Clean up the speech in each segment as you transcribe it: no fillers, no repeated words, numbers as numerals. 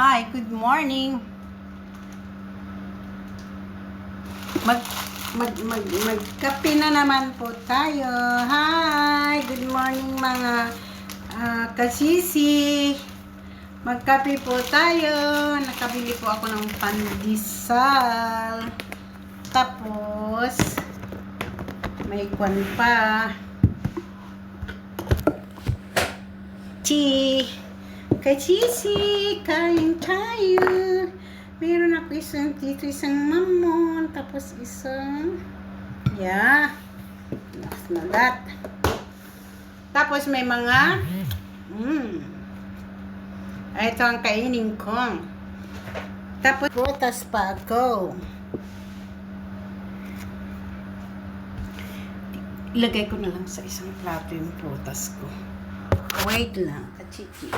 Hi, good morning. Magkape na naman po tayo. Hi, good morning mga kasisi. Magkape po tayo. Nakabili po ako ng pandesal. Tapos may kwan pa. Tea. Kasisi, kain tayo. Meron ako isang mamon, tapos isang, last na that. Tapos may mga, ito ang kainin ko. Tapos, prutas pa ako. Ilagay ko na lang sa isang plato yung prutas ko. Wait lang, kachiki,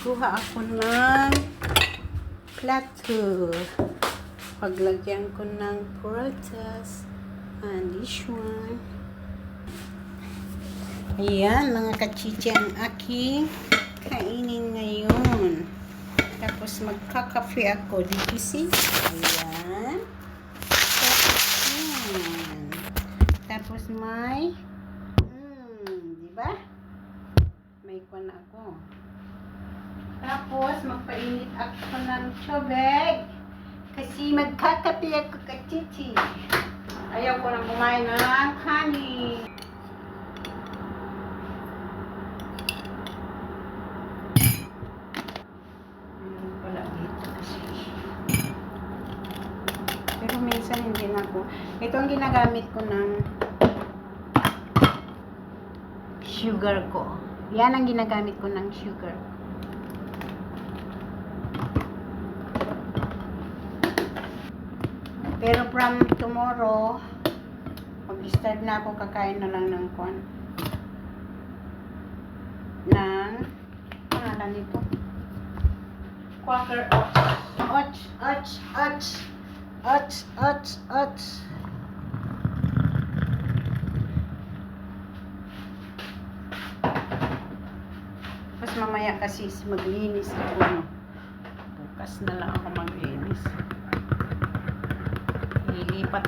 Kuha ako ng plato. Paglagyan ko ng prutas. And this one. Ayan, mga kachichi ang aking kainin ngayon. Tapos magkakape ako. Did you see? Ayan. Tapos may diba? May kwan ako. Tapos, magpainit ako ng tubig. Kasi magkakape ako kachichi. Ayaw ko nang kumain ng honey. Ayun pala dito kasi. Pero minsan hindi na ako. Ito ang ginagamit ko ng sugar ko. Yan ang ginagamit ko ng sugar. Pero from tomorrow, mag-start na ako, kakain na lang ng kwan. Pangalan nito? Quaker Oats. Tapos mamaya kasi maglinis ako. Bukas na lang ako maglinis. Ilipat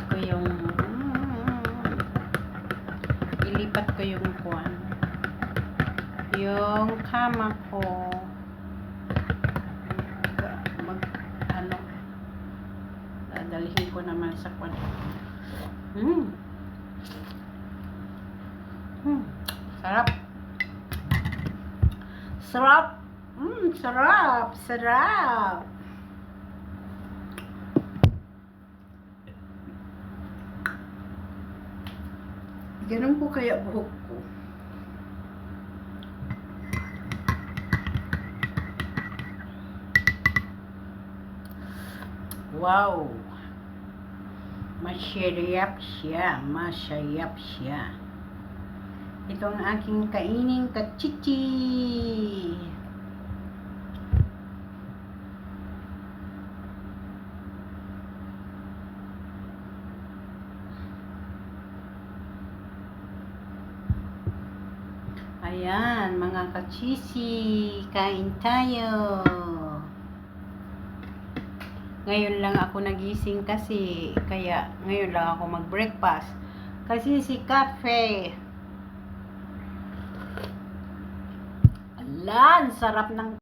ko yung kuwan. Yung kama ko. Dadalhin ko naman sa kuwan. Sarap. Sarap. Ganun po kaya buhok ko. Wow! Masayap siya. Ito ang aking kainin kachichi. Ayan, mga kachisi, kain tayo. Ngayon lang ako nagising kasi, kaya ngayon lang ako mag-breakfast. Kasi si cafe. Alan, sarap ng